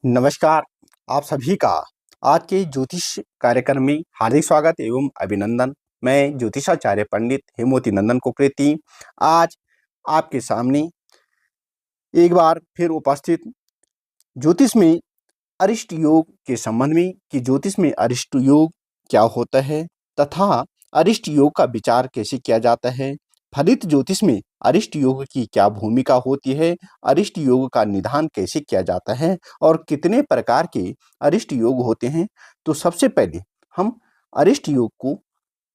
नमस्कार, आप सभी का आज के ज्योतिष कार्यक्रम में हार्दिक स्वागत एवं अभिनंदन। मैं ज्योतिषाचार्य पंडित हेमवती नंदन कुकरेती आज आपके सामने एक बार फिर उपस्थित ज्योतिष में अरिष्ट योग के संबंध में कि ज्योतिष में अरिष्ट योग क्या होता है तथा अरिष्ट योग का विचार कैसे किया जाता है, फलित ज्योतिष में अरिष्ट योग की क्या भूमिका होती है, अरिष्ट योग का निदान कैसे किया जाता है और कितने प्रकार के अरिष्ट योग होते हैं। तो सबसे पहले हम अरिष्ट योग को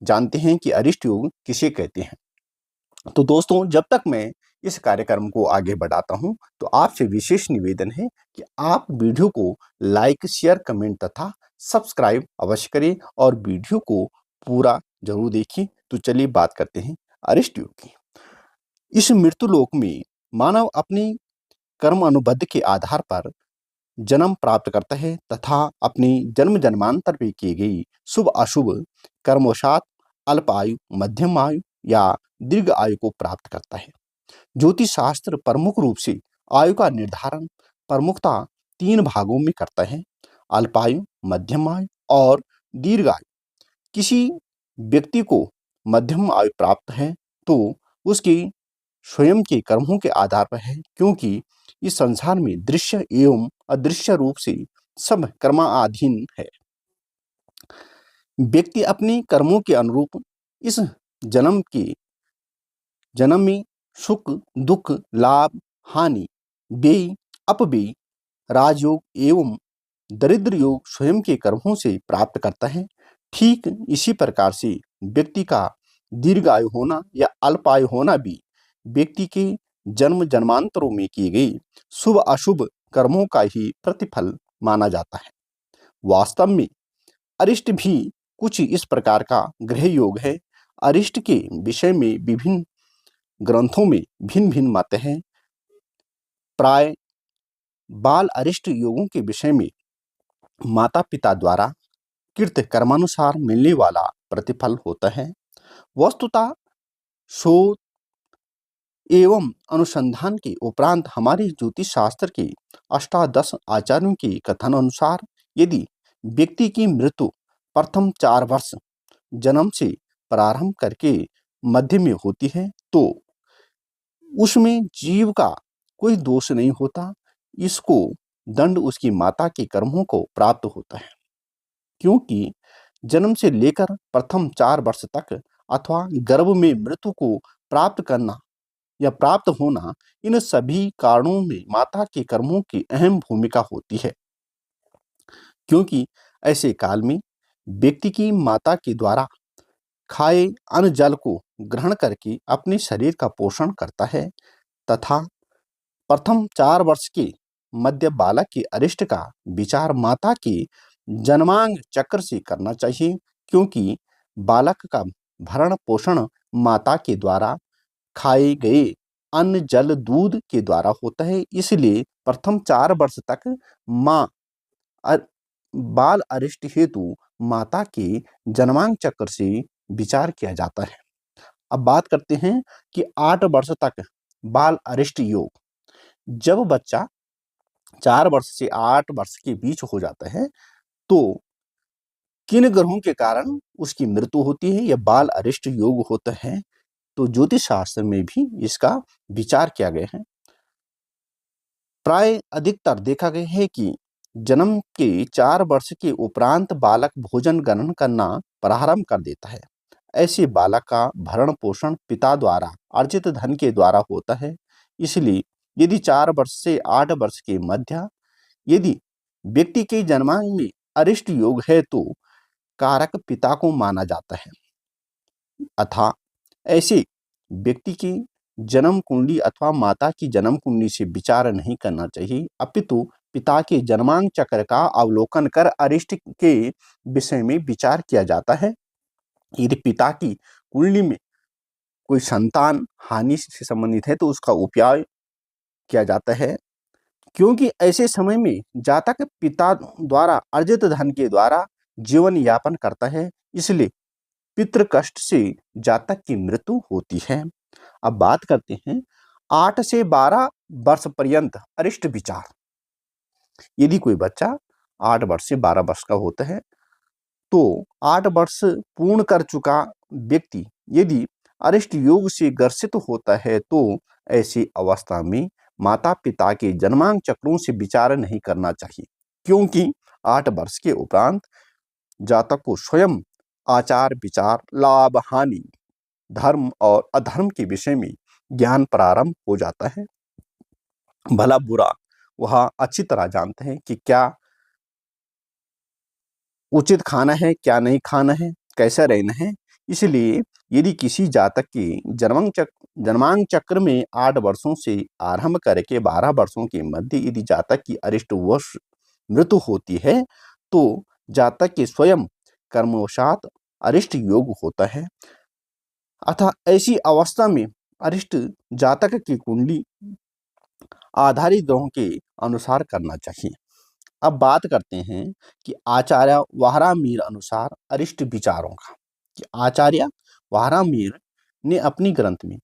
जानते हैं कि अरिष्ट योग किसे कहते हैं। तो दोस्तों, जब तक मैं इस कार्यक्रम को आगे बढ़ाता हूं तो आपसे विशेष निवेदन है कि आप वीडियो को लाइक, शेयर, कमेंट तथा सब्सक्राइब अवश्य करें और वीडियो को पूरा जरूर देखें। तो चलिए बात करते हैं अरिष्ट योग की। इस मृत्यु लोक में मानव अपनी कर्म अनुबंध के आधार पर जन्म प्राप्त करता है तथा अपनी जन्म जन्मांतर में की गई शुभ अशुभ कर्मवशात अल्प आयु, मध्यम आयु या दीर्घ आयु को प्राप्त करता है। ज्योतिष शास्त्र प्रमुख रूप से आयु का निर्धारण प्रमुखता 3 भागों में करता है: अल्पायु, मध्यम आयु और दीर्घ आयु। किसी व्यक्ति को मध्यम आयु प्राप्त है तो उसके स्वयं के कर्मों के आधार पर है, क्योंकि इस संसार में दृश्य एवं अदृश्य रूप से सब कर्माधीन है। व्यक्ति अपने कर्मों के अनुरूप इस जन्म में सुख दुख, लाभ हानि, व्यय अपव्यय, राजयोग एवं दरिद्र योग स्वयं के कर्मों से प्राप्त करता है। ठीक इसी प्रकार से व्यक्ति का दीर्घ आयु होना या अल्प आयु होना भी व्यक्ति के जन्म जन्मांतरों में की गई शुभ अशुभ कर्मों का ही प्रतिफल माना जाता है। वास्तव में अरिष्ट भी कुछ इस प्रकार का ग्रह योग है। अरिष्ट के विषय में विभिन्न ग्रंथों में भिन्न भिन्न मत हैं। प्राय बाल अरिष्ट योगों के विषय में माता पिता द्वारा कृत कर्मानुसार मिलने वाला प्रतिफल होता है। वस्तुतः शोध एवं अनुसंधान के उपरांत हमारे ज्योतिष शास्त्र के अष्टादश आचार्यों के कथन अनुसार यदि व्यक्ति की मृत्यु प्रथम 4 वर्ष जन्म से प्रारंभ करके मध्य में होती है तो उसमें जीव का कोई दोष नहीं होता। इसको दंड उसकी माता के कर्मों को प्राप्त होता है, क्योंकि जन्म से लेकर प्रथम 4 वर्ष तक अथवा गर्भ में मृत्यु को प्राप्त करना या प्राप्त होना, इन सभी कारणों में माता के कर्मों की अहम भूमिका होती है। क्योंकि ऐसे काल में व्यक्ति की माता के द्वारा खाए अन्न जल को ग्रहण करके अपने शरीर का पोषण करता है तथा प्रथम 4 वर्ष के मध्य बालक के अरिष्ट का विचार माता के जन्मांग चक्र से करना चाहिए, क्योंकि बालक का भरण पोषण माता के द्वारा खाए गए अन्न जल दूध के द्वारा होता है। इसलिए प्रथम 4 वर्ष तक माँ बाल अरिष्ट हेतु माता के जन्मांग चक्र से विचार किया जाता है। अब बात करते हैं कि 8 वर्ष तक बाल अरिष्ट योग। जब बच्चा 4 वर्ष से 8 वर्ष के बीच हो जाता है तो किन ग्रहों के कारण उसकी मृत्यु होती है या बाल अरिष्ट योग होता है, तो ज्योतिष शास्त्र में भी इसका विचार किया गया है। प्राय अधिकतर देखा गया है कि जन्म के 4 वर्ष के उपरांत बालक भोजन ग्रहण करना प्रारंभ कर देता है। ऐसे बालक का भरण पोषण पिता द्वारा अर्जित धन के द्वारा होता है। इसलिए यदि 4 वर्ष से 8 वर्ष के मध्य यदि व्यक्ति के जन्मांग में अरिष्ट योग है तो कारक पिता को माना जाता है। अतः ऐसे व्यक्ति की जन्म कुंडली अथवा माता की जन्म कुंडली से विचार नहीं करना चाहिए, अपितु पिता के जन्मांग चक्र का अवलोकन कर अरिष्ट के विषय में विचार किया जाता है। यदि पिता की कुंडली में कोई संतान हानि से संबंधित है तो उसका उपाय किया जाता है, क्योंकि ऐसे समय में जातक पिता द्वारा अर्जित धन के द्वारा जीवन यापन करता है, इसलिए पितृ कष्ट से जातक की मृत्यु होती है। अब बात करते हैं 8 से 12 वर्ष पर्यंत अरिष्ट विचार। यदि कोई बच्चा 8 वर्ष से 12 वर्ष का होता है तो 8 वर्ष पूर्ण कर चुका व्यक्ति यदि अरिष्ट योग से ग्रसित होता है तो ऐसी अवस्था में माता पिता के जन्मांक चक्रों से विचार नहीं करना चाहिए, क्योंकि 8 वर्ष के उपरांत जातक को स्वयं आचार विचार लाभ हानि धर्म और अधर्म के विषय में ज्ञान प्रारंभ हो जाता है। भला बुरा वह अच्छी तरह जानते हैं कि क्या उचित खाना है, क्या नहीं खाना है, कैसा रहना है। इसलिए यदि किसी जातक की जन्मांक चक्र में 8 वर्षों से आरंभ करके 12 वर्षों के मध्य यदि जातक की अरिष्ट वर्ष मृत्यु होती है तो जातक के स्वयं कर्मवशात अरिष्ट योग होता है। अतः ऐसी अवस्था में अरिष्ट जातक की कुंडली आधारित ग्रहों के अनुसार करना चाहिए। अब बात करते हैं कि आचार्य वाहरामीर अनुसार अरिष्ट विचारों का, कि आचार्य वाहरामीर ने अपनी ग्रंथ में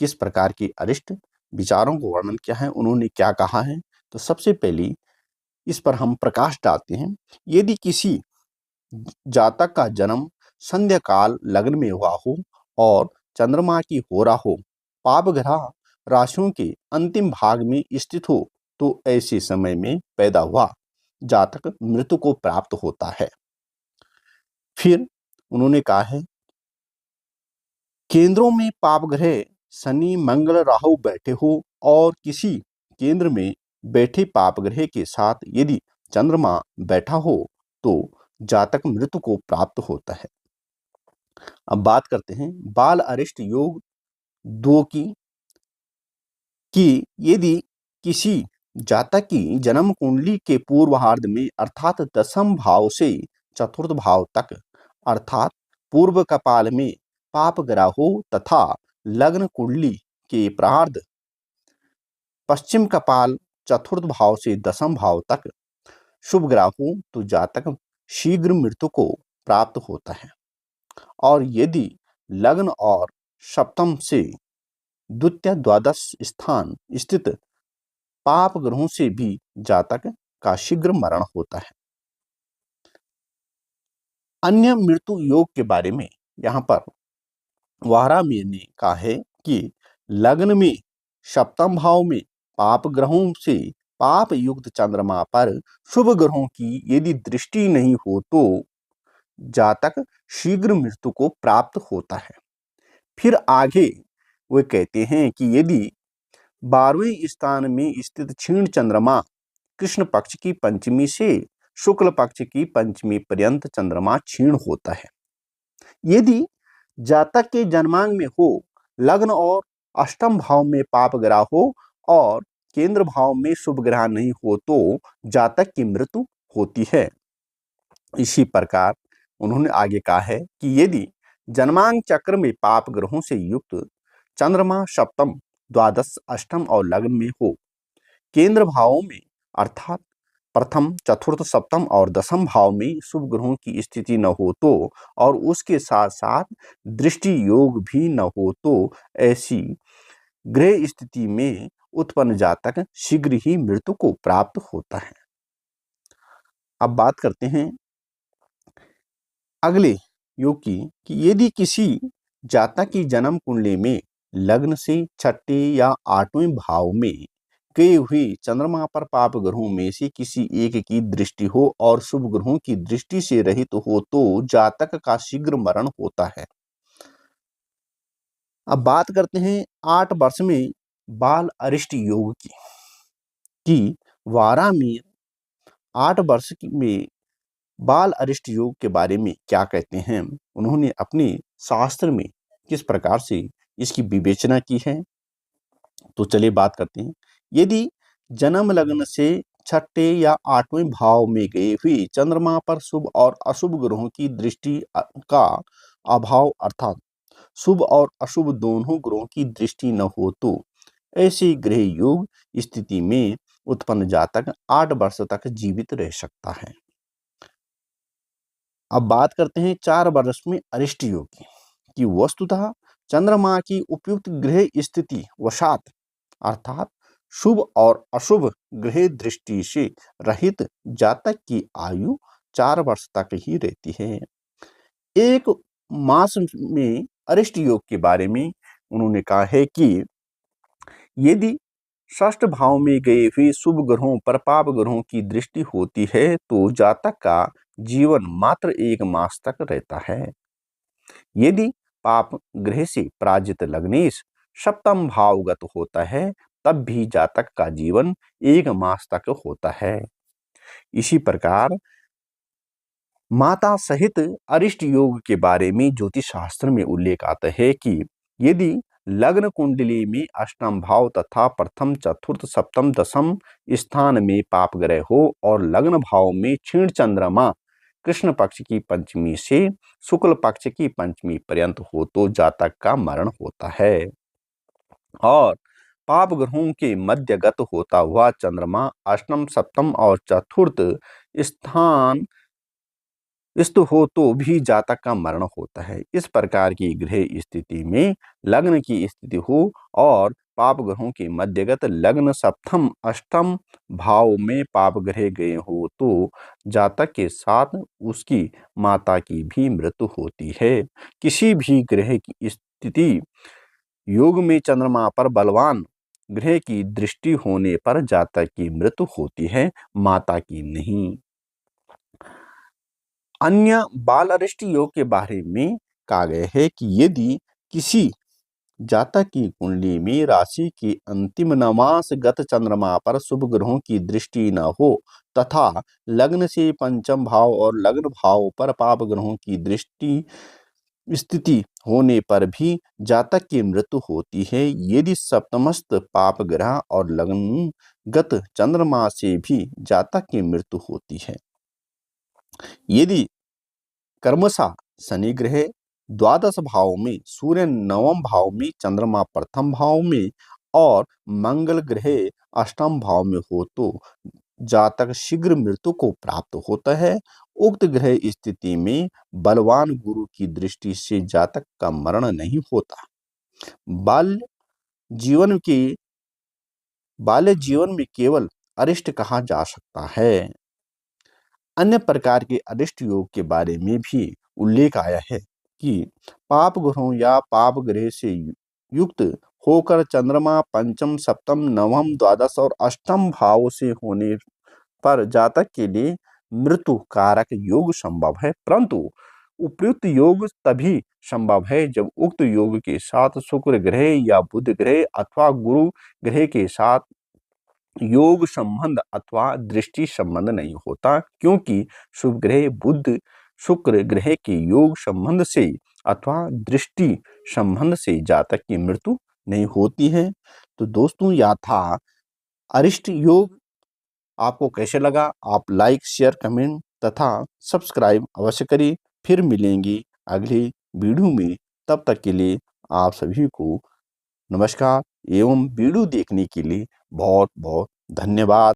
किस प्रकार के अरिष्ट विचारों को वर्णन किया है, उन्होंने क्या कहा है। तो सबसे पहले इस पर हम प्रकाश डालते हैं। यदि किसी जातक का जन्म संध्या काल लग्न में हुआ हो और चंद्रमा की होरा हो, पाप ग्रह राशियों के अंतिम भाग में स्थित हो तो ऐसे समय में पैदा हुआ जातक मृत्यु को प्राप्त होता है। फिर उन्होंने कहा है केंद्रों में पाप ग्रह शनि मंगल राहु बैठे हो और किसी केंद्र में बैठे पाप ग्रह के साथ यदि चंद्रमा बैठा हो तो जातक मृत्यु को प्राप्त होता है। अब बात करते हैं बाल अरिष्ट योग 2 की, कि यदि किसी जातक की जन्म कुंडली के पूर्वार्ध में अर्थात दशम भाव से चतुर्थ भाव तक अर्थात पूर्व कपाल में पाप ग्रह हो तथा लग्न कुंडली के प्रार्ध पश्चिम कपाल चतुर्थ भाव से दशम भाव तक शुभ ग्रह हो तो जातक शीघ्र मृत्यु को प्राप्त होता है। और यदि लग्न और सप्तम से द्वितीय द्वादश स्थान स्थित पाप ग्रहों से भी जातक का शीघ्र मरण होता है। अन्य मृत्यु योग के बारे में यहाँ पर वाहरामीर ने कहा है कि लग्न में सप्तम भाव में पाप ग्रहों से पाप युक्त चंद्रमा पर शुभ ग्रहों की यदि दृष्टि नहीं हो तो जातक शीघ्र मृत्यु को प्राप्त होता है। फिर आगे वे कहते हैं कि यदि 12वें स्थान में स्थित क्षीण चंद्रमा कृष्ण पक्ष की पंचमी से शुक्ल पक्ष की पंचमी पर्यंत चंद्रमा क्षीण होता है। यदि जातक के जन्मांग में हो लग्न और अष्टम भाव में पाप ग्रह हो और केंद्र भाव में शुभ ग्रह नहीं हो तो जातक की मृत्यु होती है। इसी प्रकार उन्होंने आगे कहा है कि यदि जन्मांग चक्र में पाप ग्रहों से युक्त चंद्रमा सप्तम द्वादश अष्टम और लग्न में हो, केंद्र भावों में अर्थात प्रथम चतुर्थ सप्तम और दशम भाव में शुभ ग्रहों की स्थिति न हो तो और उसके साथ साथ दृष्टि योग भी न हो तो ऐसी ग्रह स्थिति में उत्पन्न जातक शीघ्र ही मृत्यु को प्राप्त होता है। अब बात करते हैं अगले योग की, कि यदि किसी जातक की जन्म कुंडली में लग्न से छठे या 8वें भाव में गए हुए चंद्रमा पर पाप ग्रहों में से किसी एक की दृष्टि हो और शुभ ग्रहों की दृष्टि से रहित हो तो जातक का शीघ्र मरण होता है। अब बात करते हैं 8 वर्ष में बाल अरिष्ट योग की, कि वारामीर 8 वर्ष में बाल अरिष्ट योग के बारे में क्या कहते हैं, उन्होंने अपने शास्त्र में किस प्रकार से इसकी विवेचना की है। तो चलिए बात करते हैं। यदि जन्म लग्न से छठे या 8वें भाव में गए हुए चंद्रमा पर शुभ और अशुभ ग्रहों की दृष्टि का अभाव अर्थात शुभ और अशुभ दोनों ग्रहों की दृष्टि न हो तो ऐसी ग्रह योग स्थिति में उत्पन्न जातक 8 वर्ष तक जीवित रह सकता है। अब बात करते हैं 4 वर्ष में अरिष्ट योग की, कि वस्तुतः चंद्रमा की उपयुक्त ग्रह स्थिति वशात अर्थात शुभ और अशुभ ग्रह दृष्टि से रहित जातक की आयु 4 वर्ष तक ही रहती है। एक मास में अरिष्ट योग के बारे में उन्होंने कहा है कि यदि षष्ठ भाव में गए हुए शुभ ग्रहों पर पाप ग्रहों की दृष्टि होती है तो जातक का जीवन मात्र 1 मास तक रहता है। यदि पाप ग्रह से पराजित लग्नेश सप्तम भावगत होता है तब भी जातक का जीवन 1 मास तक होता है। इसी प्रकार माता सहित अरिष्ट योग के बारे में ज्योतिष शास्त्र में उल्लेख आता है कि यदि लग्न कुंडली में अष्टम भाव तथा प्रथम चतुर्थ सप्तम दशम स्थान में पाप ग्रह हो और लग्न भाव में क्षीण चंद्रमा कृष्ण पक्ष की पंचमी से शुक्ल पक्ष की पंचमी पर्यंत हो तो जातक का मरण होता है। और पाप ग्रहों के मध्यगत होता हुआ चंद्रमा अष्टम सप्तम और चतुर्थ स्थान स्थित हो तो भी जातक का मरण होता है। इस प्रकार की ग्रह स्थिति में लग्न की स्थिति हो और पाप ग्रहों के मध्यगत लग्न सप्तम अष्टम भाव में पाप ग्रह गए हो तो जातक के साथ उसकी माता की भी मृत्यु होती है। किसी भी ग्रह की स्थिति योग में चंद्रमा पर बलवान ग्रह की दृष्टि होने पर जातक की मृत्यु होती है, माता की नहीं। अन्य बाल अरिष्ट योग के बारे में कहा गया है कि यदि किसी जातक की कुंडली में राशि के अंतिम नवांश गत चंद्रमा पर शुभ ग्रहों की दृष्टि न हो तथा लग्न से पंचम भाव और लग्न भाव पर पाप ग्रहों की दृष्टि स्थिति होने पर भी जातक की मृत्यु होती है। यदि सप्तमस्त पाप ग्रह और लग्न गत चंद्रमा से भी जातक की मृत्यु होती है। यदि कर्मशः शनि ग्रह द्वादश भाव में, सूर्य नवम भाव में, चंद्रमा प्रथम भाव में और मंगल ग्रह अष्टम भाव में हो तो जातक शीघ्र मृत्यु को प्राप्त होता है। उक्त ग्रह स्थिति में बलवान गुरु की दृष्टि से जातक का मरण नहीं होता। बाल्य जीवन में केवल अरिष्ट कहा जा सकता है। अन्य प्रकार के अरिष्ट योग के बारे में भी उल्लेख आया है कि पाप ग्रहों या पाप ग्रह से युक्त होकर चंद्रमा पंचम सप्तम नवम द्वादश और अष्टम भाव से होने पर जातक के लिए मृत्यु कारक योग संभव है, परंतु उपयुक्त योग तभी संभव है जब उक्त योग के साथ शुक्र ग्रह या बुध ग्रह अथवा गुरु ग्रह के साथ योग संबंध अथवा दृष्टि संबंध नहीं होता, क्योंकि शुभ ग्रह बुध शुक्र ग्रह के योग संबंध से अथवा दृष्टि संबंध से जातक की मृत्यु नहीं होती है। तो दोस्तों, यह था अरिष्ट योग। आपको कैसे लगा? आप लाइक, शेयर, कमेंट तथा सब्सक्राइब अवश्य करिए। फिर मिलेंगे अगली वीडियो में। तब तक के लिए आप सभी को नमस्कार एवं वीडियो देखने के लिए बहुत बहुत धन्यवाद।